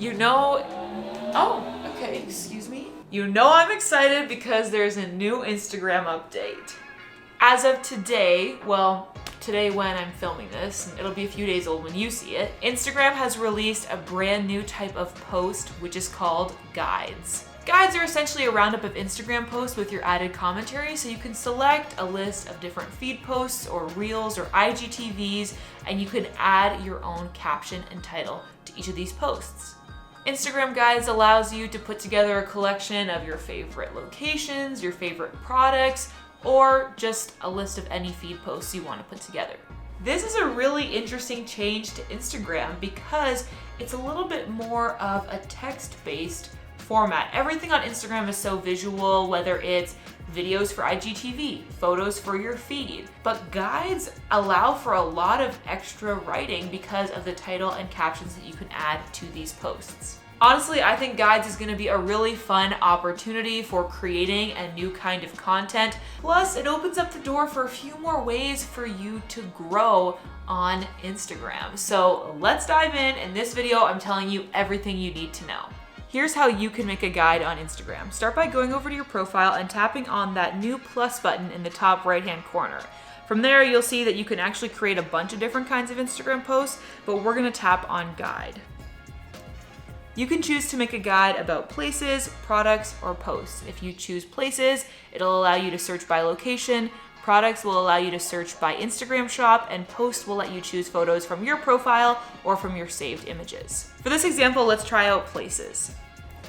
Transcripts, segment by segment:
Oh, okay, excuse me. You know I'm excited because there's a new Instagram update. As of today, well, today when I'm filming this, and it'll be a few days old when you see it, Instagram has released a brand new type of post, which is called guides. Guides are essentially a roundup of Instagram posts with your added commentary, so you can select a list of different feed posts or reels or IGTVs, and you can add your own caption and title to each of these posts. Instagram Guides allows you to put together a collection of your favorite locations, your favorite products, or just a list of any feed posts you want to put together. This is a really interesting change to Instagram because it's a little bit more of a text-based format. Everything on Instagram is so visual, whether it's videos for IGTV, photos for your feed, but guides allow for a lot of extra writing because of the title and captions that you can add to these posts. Honestly, I think guides is gonna be a really fun opportunity for creating a new kind of content. Plus, it opens up the door for a few more ways for you to grow on Instagram. So let's dive in. In this video, I'm telling you everything you need to know. Here's how you can make a guide on Instagram. Start by going over to your profile and tapping on that new plus button in the top right-hand corner. From there, you'll see that you can actually create a bunch of different kinds of Instagram posts, but we're gonna tap on guide. You can choose to make a guide about places, products, or posts. If you choose places, it'll allow you to search by location, products will allow you to search by Instagram shop, and posts will let you choose photos from your profile or from your saved images. For this example, let's try out places.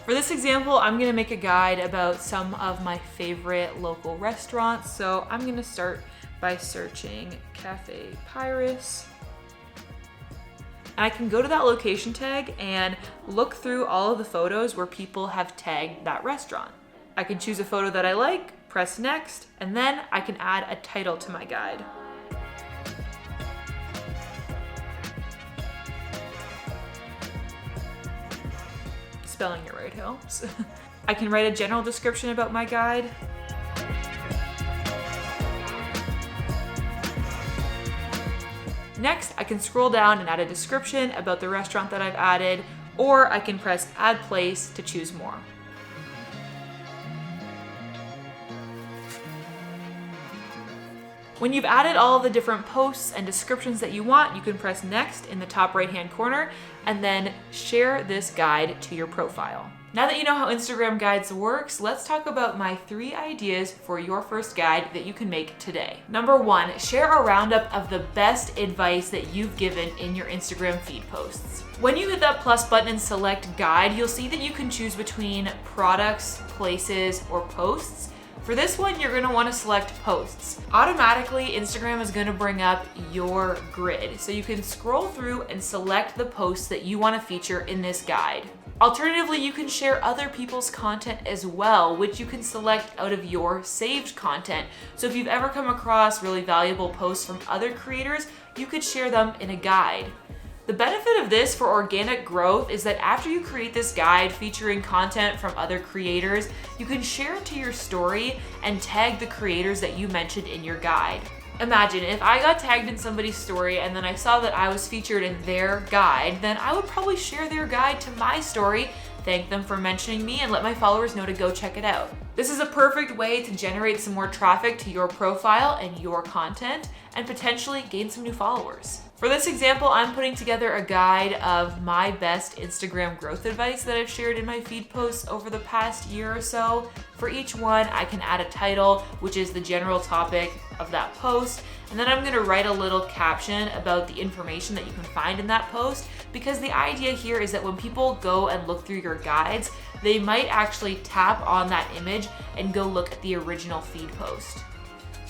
For this example, I'm gonna make a guide about some of my favorite local restaurants. So I'm gonna start by searching Cafe Pyrus. And I can go to that location tag and look through all of the photos where people have tagged that restaurant. I can choose a photo that I like, press next, and then I can add a title to my guide. Spelling it right helps. I can write a general description about my guide. Next, I can scroll down and add a description about the restaurant that I've added, or I can press Add Place to choose more. When you've added all of the different posts and descriptions that you want, you can press Next in the top right-hand corner and then share this guide to your profile. Now that you know how Instagram Guides works, let's talk about my 3 ideas for your first guide that you can make today. Number 1, share a roundup of the best advice that you've given in your Instagram feed posts. When you hit that plus button and select guide, you'll see that you can choose between products, places, or posts. For this one, you're gonna wanna select posts. Automatically, Instagram is gonna bring up your grid, so you can scroll through and select the posts that you wanna feature in this guide. Alternatively, you can share other people's content as well, which you can select out of your saved content. So if you've ever come across really valuable posts from other creators, you could share them in a guide. The benefit of this for organic growth is that after you create this guide featuring content from other creators, you can share it to your story and tag the creators that you mentioned in your guide. Imagine if I got tagged in somebody's story and then I saw that I was featured in their guide, then I would probably share their guide to my story, thank them for mentioning me, and let my followers know to go check it out. This is a perfect way to generate some more traffic to your profile and your content, and potentially gain some new followers. For this example, I'm putting together a guide of my best Instagram growth advice that I've shared in my feed posts over the past year or so. For each one, I can add a title, which is the general topic of that post, and then I'm gonna write a little caption about the information that you can find in that post, because the idea here is that when people go and look through your guides, they might actually tap on that image and go look at the original feed post.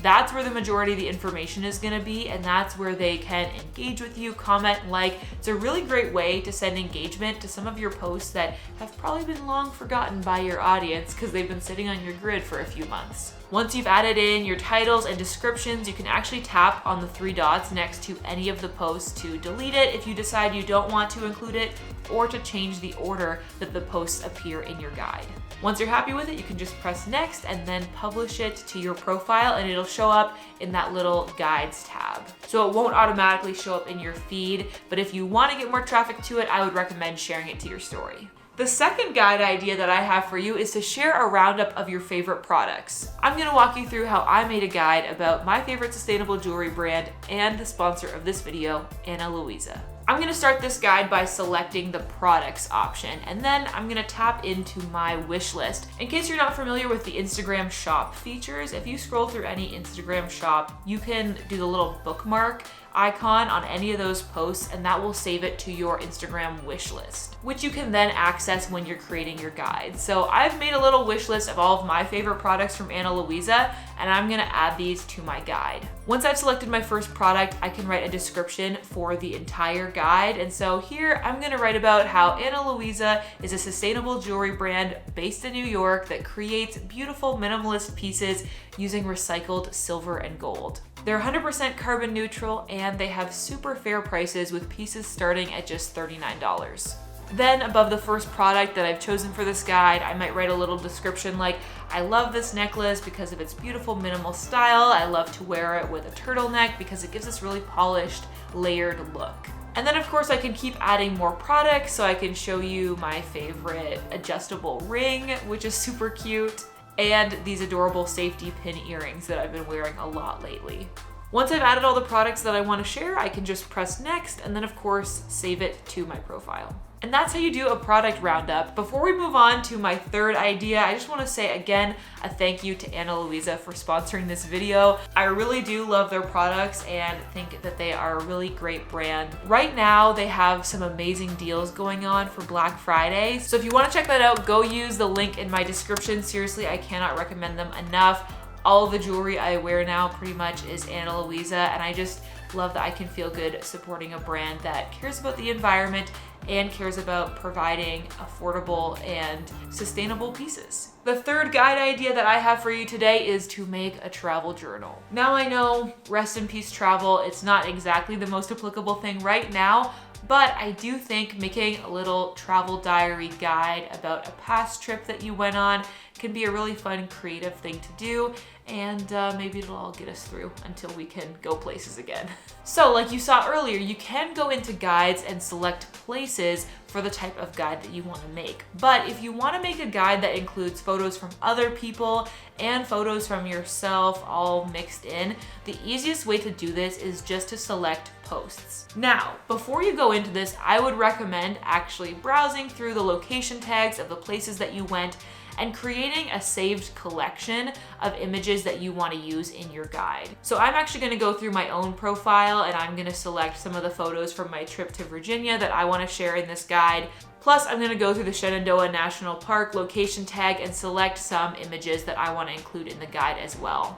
That's where the majority of the information is gonna be, and that's where they can engage with you, comment, like. It's a really great way to send engagement to some of your posts that have probably been long forgotten by your audience because they've been sitting on your grid for a few months. Once you've added in your titles and descriptions, you can actually tap on the 3 dots next to any of the posts to delete it if you decide you don't want to include it, or to change the order that the posts appear in your guide. Once you're happy with it, you can just press next and then publish it to your profile, and it'll show up in that little guides tab. So it won't automatically show up in your feed, but if you want to get more traffic to it, I would recommend sharing it to your story. The second guide idea that I have for you is to share a roundup of your favorite products. I'm gonna walk you through how I made a guide about my favorite sustainable jewelry brand and the sponsor of this video, Ana Luisa. I'm gonna start this guide by selecting the products option, and then I'm gonna tap into my wish list. In case you're not familiar with the Instagram shop features, if you scroll through any Instagram shop, you can do the little bookmark icon on any of those posts, and that will save it to your Instagram wish list, which you can then access when you're creating your guide. So I've made a little wish list of all of my favorite products from Ana Luisa, and I'm gonna add these to my guide. Once I've selected my first product, I can write a description for the entire guide. And so here I'm gonna write about how Ana Luisa is a sustainable jewelry brand based in New York that creates beautiful minimalist pieces using recycled silver and gold. They're 100% carbon neutral, and they have super fair prices with pieces starting at just $39. Then above the first product that I've chosen for this guide, I might write a little description like, I love this necklace because of its beautiful minimal style. I love to wear it with a turtleneck because it gives this really polished, layered look. And then of course I can keep adding more products, so I can show you my favorite adjustable ring, which is super cute, and these adorable safety pin earrings that I've been wearing a lot lately. Once I've added all the products that I want to share, I can just press next and then of course save it to my profile. And that's how you do a product roundup. Before we move on to my third idea, I just want to say again a thank you to Ana Luisa for sponsoring this video. I really do love their products and think that they are a really great brand. Right now, they have some amazing deals going on for Black Friday. So if you want to check that out, go use the link in my description. Seriously, I cannot recommend them enough. All of the jewelry I wear now pretty much is Ana Luisa, and I just love that I can feel good supporting a brand that cares about the environment and cares about providing affordable and sustainable pieces. The third guide idea that I have for you today is to make a travel journal. Now I know, rest in peace travel, it's not exactly the most applicable thing right now, but I do think making a little travel diary guide about a past trip that you went on can be a really fun, creative thing to do, and maybe it'll all get us through until we can go places again. So like you saw earlier, you can go into guides and select places for the type of guide that you want to make. But if you want to make a guide that includes photos from other people and photos from yourself all mixed in, the easiest way to do this is just to select posts. Now, before you go into this, I would recommend actually browsing through the location tags of the places that you went and creating a saved collection of images that you want to use in your guide. So I'm actually going to go through my own profile, and I'm going to select some of the photos from my trip to Virginia that I want to share in this guide. Plus, I'm going to go through the Shenandoah National Park location tag and select some images that I want to include in the guide as well.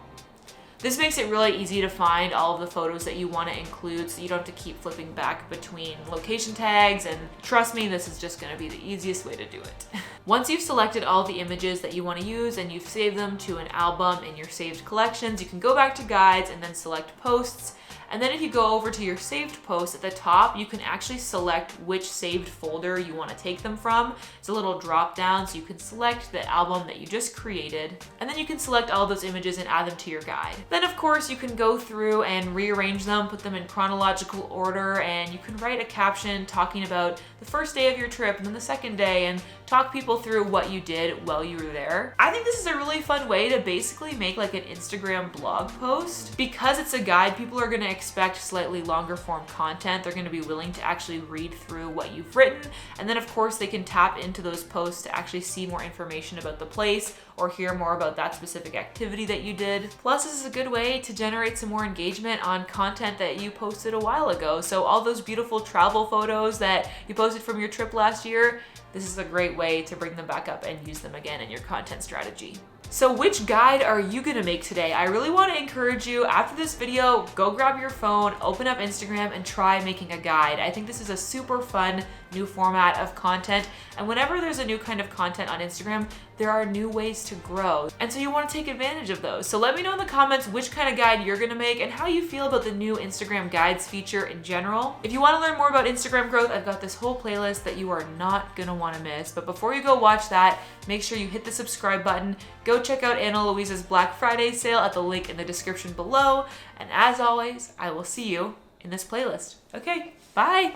This makes it really easy to find all of the photos that you want to include, so you don't have to keep flipping back between location tags, and trust me, this is just going to be the easiest way to do it. Once you've selected all the images that you want to use and you've saved them to an album in your saved collections, you can go back to guides and then select posts. And then if you go over to your saved posts at the top, you can actually select which saved folder you want to take them from. It's a little drop down, so you can select the album that you just created, and then you can select all those images and add them to your guide. Then of course you can go through and rearrange them, put them in chronological order, and you can write a caption talking about the first day of your trip and then the second day, and talk people through what you did while you were there. I think this is a really fun way to basically make like an Instagram blog post. Because it's a guide, people are gonna expect slightly longer form content. They're gonna be willing to actually read through what you've written, and then of course they can tap into those posts to actually see more information about the place or hear more about that specific activity that you did. Plus, this is a good way to generate some more engagement on content that you posted a while ago. So all those beautiful travel photos that you posted from your trip last year, this is a great way to bring them back up and use them again in your content strategy. So which guide are you gonna make today? I really want to encourage you, after this video, go grab your phone, open up Instagram, and try making a guide. I think this is a super fun new format of content, and whenever there's a new kind of content on Instagram, there are new ways to grow. And so you want to take advantage of those. So let me know in the comments which kind of guide you're gonna make and how you feel about the new Instagram guides feature in general. If you want to learn more about Instagram growth, I've got this whole playlist that you are not gonna want to miss. But before you go watch that, make sure you hit the subscribe button. Go check out Anna Louise's Black Friday sale at the link in the description below. And as always, I will see you in this playlist. Okay, bye.